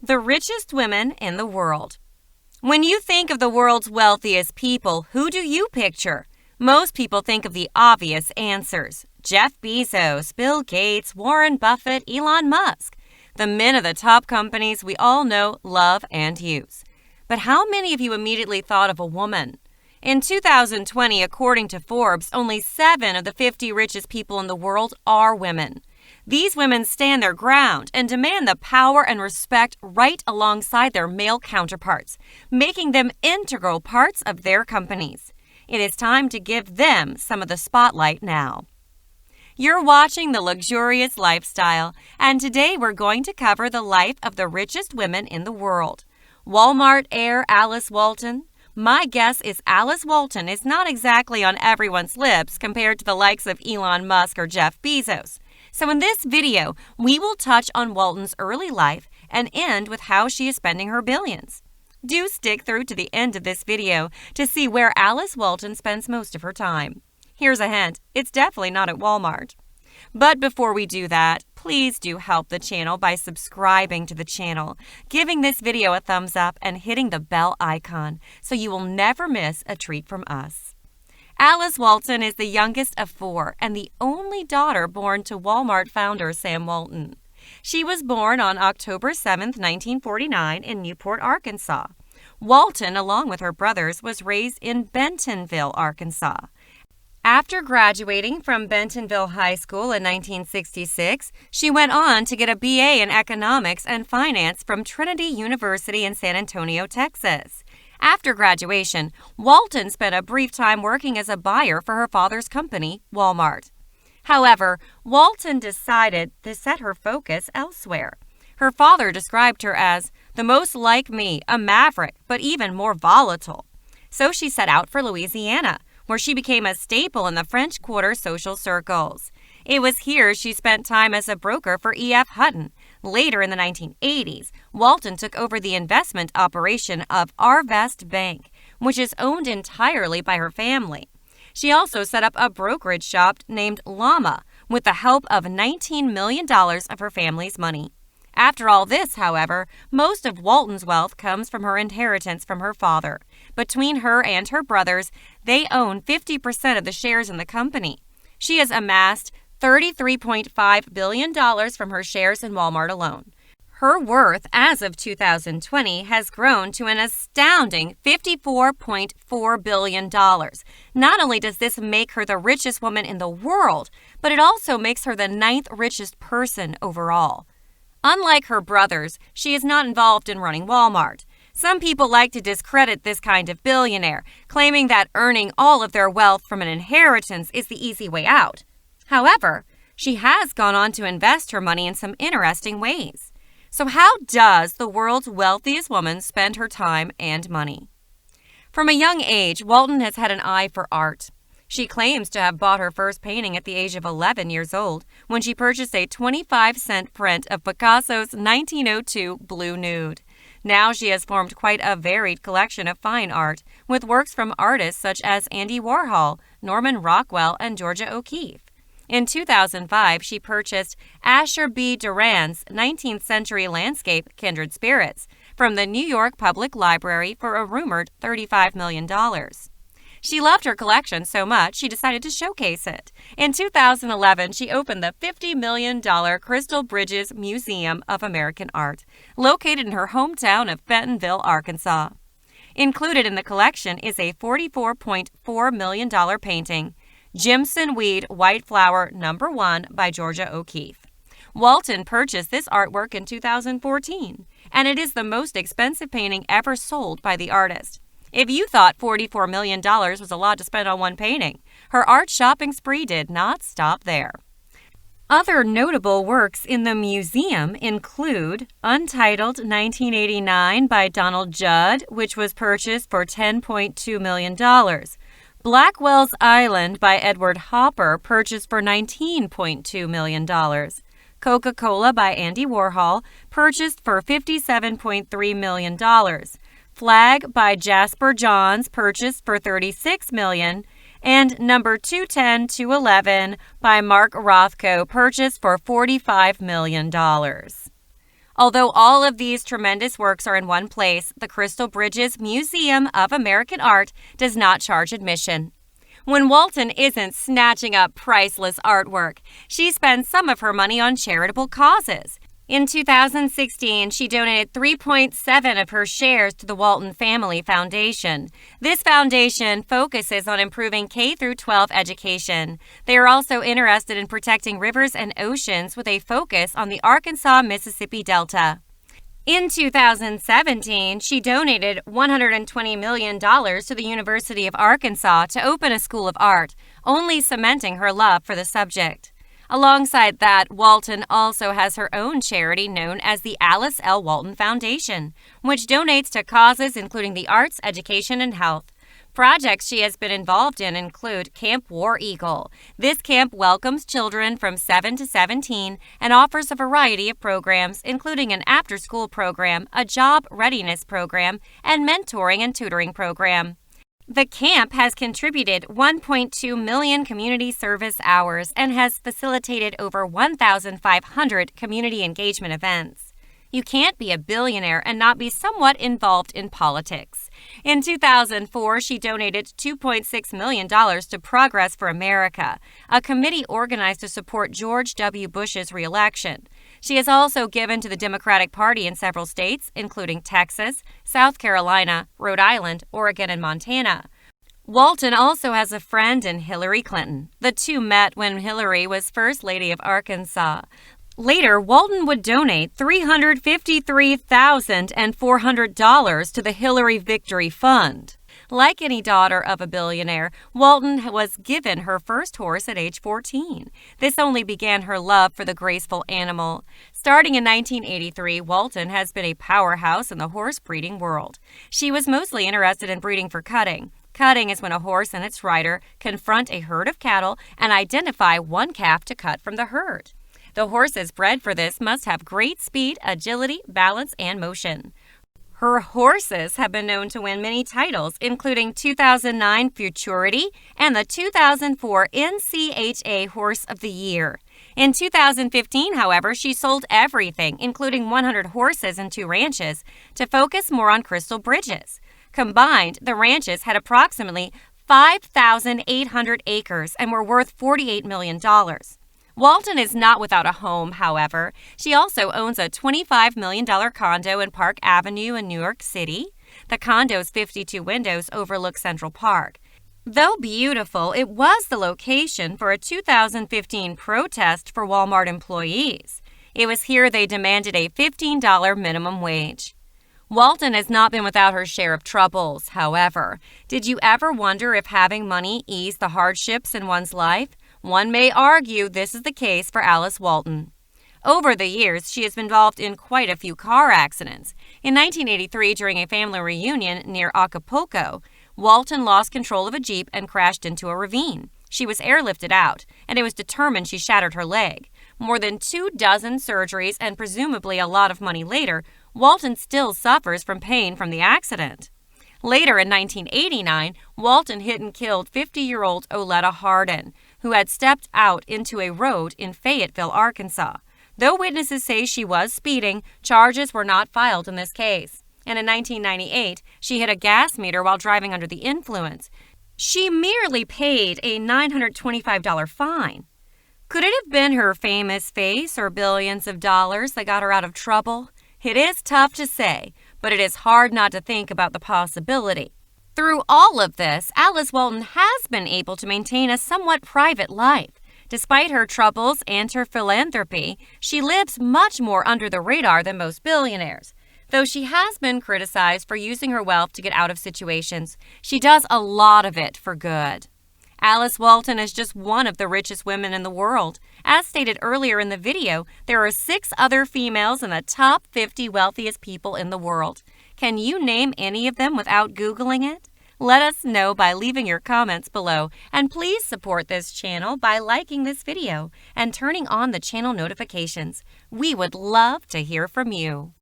The richest women in the world. When you think of the world's wealthiest people, who do you picture? Most people think of the obvious answers. Jeff Bezos, Bill Gates, Warren Buffett, Elon Musk. The men of the top companies we all know, love, and use. But how many of you immediately thought of a woman? In 2020, according to Forbes, only 7 of the 50 richest people in the world are women. These women stand their ground and demand the power and respect right alongside their male counterparts, making them integral parts of their companies. It is time to give them some of the spotlight now. You're watching The Luxurious Lifestyle, and today we're going to cover the life of the richest women in the world. Walmart heir Alice Walton. My guess is Alice Walton is not exactly on everyone's lips compared to the likes of Elon Musk or Jeff Bezos. So in this video, we will touch on Walton's early life and end with how she is spending her billions. Do stick through to the end of this video to see where Alice Walton spends most of her time. Here's a hint, it's definitely not at Walmart. But before we do that, please do help the channel by subscribing to the channel, giving this video a thumbs up, and hitting the bell icon so you will never miss a treat from us. Alice Walton is the youngest of 4 and the only daughter born to Walmart founder Sam Walton. She was born on October 7, 1949 in Newport, Arkansas. Walton, along with her brothers, was raised in Bentonville, Arkansas. After graduating from Bentonville High School in 1966, she went on to get a BA in Economics and Finance from Trinity University in San Antonio, Texas. After graduation, Walton spent a brief time working as a buyer for her father's company, Walmart. However, Walton decided to set her focus elsewhere. Her father described her as the most like me, a maverick, but even more volatile. So she set out for Louisiana, where she became a staple in the French Quarter social circles. It was here she spent time as a broker for E.F. Hutton. Later in the 1980s, Walton took over the investment operation of Arvest Bank, which is owned entirely by her family. She also set up a brokerage shop named Llama with the help of $19 million of her family's money. After all this, however, most of Walton's wealth comes from her inheritance from her father. Between her and her brothers, they own 50% of the shares in the company. She has amassed $33.5 billion from her shares in Walmart alone. Her worth as of 2020 has grown to an astounding $54.4 billion. Not only does this make her the richest woman in the world, but it also makes her the 9th richest person overall. Unlike her brothers, she is not involved in running Walmart. Some people like to discredit this kind of billionaire, claiming that earning all of their wealth from an inheritance is the easy way out. However, she has gone on to invest her money in some interesting ways. So how does the world's wealthiest woman spend her time and money? From a young age, Walton has had an eye for art. She claims to have bought her first painting at the age of 11 years old when she purchased a 25-cent print of Picasso's 1902 Blue Nude. Now she has formed quite a varied collection of fine art, with works from artists such as Andy Warhol, Norman Rockwell, and Georgia O'Keeffe. In 2005, she purchased Asher B. Durand's 19th century landscape, Kindred Spirits, from the New York Public Library for a rumored $35 million. She loved her collection so much she decided to showcase it. In 2011, she opened the $50 million Crystal Bridges Museum of American Art, located in her hometown of Bentonville, Arkansas. Included in the collection is a $44.4 million painting, Jimson Weed White Flower No. 1 by Georgia O'Keeffe. Walton purchased this artwork in 2014, and it is the most expensive painting ever sold by the artist. If you thought $44 million was a lot to spend on one painting, her art shopping spree did not stop there. Other notable works in the museum include Untitled 1989 by Donald Judd, which was purchased for $10.2 million. Blackwell's Island by Edward Hopper, purchased for $19.2 million. Coca-Cola by Andy Warhol, purchased for $57.3 million. Flag by Jasper Johns, purchased for $36 million. And number 210-211 by Mark Rothko, purchased for $45 million. Although all of these tremendous works are in one place, the Crystal Bridges Museum of American Art does not charge admission. When Walton isn't snatching up priceless artwork, she spends some of her money on charitable causes. In 2016, she donated 3.7 of her shares to the Walton Family Foundation. This foundation focuses on improving K-12 education. They are also interested in protecting rivers and oceans with a focus on the Arkansas-Mississippi Delta. In 2017, she donated $120 million to the University of Arkansas to open a school of art, only cementing her love for the subject. Alongside that, Walton also has her own charity known as the Alice L. Walton Foundation, which donates to causes including the arts, education, and health. Projects she has been involved in include Camp War Eagle. This camp welcomes children from 7 to 17 and offers a variety of programs, including an after-school program, a job readiness program, and mentoring and tutoring program. The camp has contributed 1.2 million community service hours and has facilitated over 1,500 community engagement events. You can't be a billionaire and not be somewhat involved in politics. In 2004, she donated $2.6 million to Progress for America, a committee organized to support George W. Bush's re-election. She has also given to the Democratic Party in several states, including Texas, South Carolina, Rhode Island, Oregon, and Montana. Walton also has a friend in Hillary Clinton. The two met when Hillary was First Lady of Arkansas. Later, Walton would donate $353,400 to the Hillary Victory Fund. Like any daughter of a billionaire, Walton was given her first horse at age 14. This only began her love for the graceful animal. Starting in 1983, Walton has been a powerhouse in the horse breeding world. She was mostly interested in breeding for cutting. Cutting is when a horse and its rider confront a herd of cattle and identify one calf to cut from the herd. The horses bred for this must have great speed, agility, balance, and motion. Her horses have been known to win many titles, including 2009 Futurity and the 2004 NCHA Horse of the Year. In 2015, however, she sold everything, including 100 horses and 2 ranches, to focus more on Crystal Bridges. Combined, the ranches had approximately 5,800 acres and were worth $48 million. Walton is not without a home, however. She also owns a $25 million condo in Park Avenue in New York City. The condo's 52 windows overlook Central Park. Though beautiful, it was the location for a 2015 protest for Walmart employees. It was here they demanded a $15 minimum wage. Walton has not been without her share of troubles, however. Did you ever wonder if having money eased the hardships in one's life? One may argue this is the case for Alice Walton. Over the years, she has been involved in quite a few car accidents. In 1983, during a family reunion near Acapulco, Walton lost control of a Jeep and crashed into a ravine. She was airlifted out, and it was determined she shattered her leg. More than 24 surgeries and presumably a lot of money later, Walton still suffers from pain from the accident. Later in 1989, Walton hit and killed 50-year-old Oleta Hardin, who had stepped out into a road in Fayetteville, Arkansas. Though witnesses say she was speeding, charges were not filed in this case. And in 1998, she hit a gas meter while driving under the influence. She merely paid a $925 fine. Could it have been her famous face or billions of dollars that got her out of trouble? It is tough to say, but it is hard not to think about the possibility. Through all of this, Alice Walton has been able to maintain a somewhat private life. Despite her troubles and her philanthropy, she lives much more under the radar than most billionaires. Though she has been criticized for using her wealth to get out of situations, she does a lot of it for good. Alice Walton is just one of the richest women in the world. As stated earlier in the video, there are 6 other females in the top 50 wealthiest people in the world. Can you name any of them without Googling it? Let us know by leaving your comments below, and please support this channel by liking this video and turning on the channel notifications. We would love to hear from you.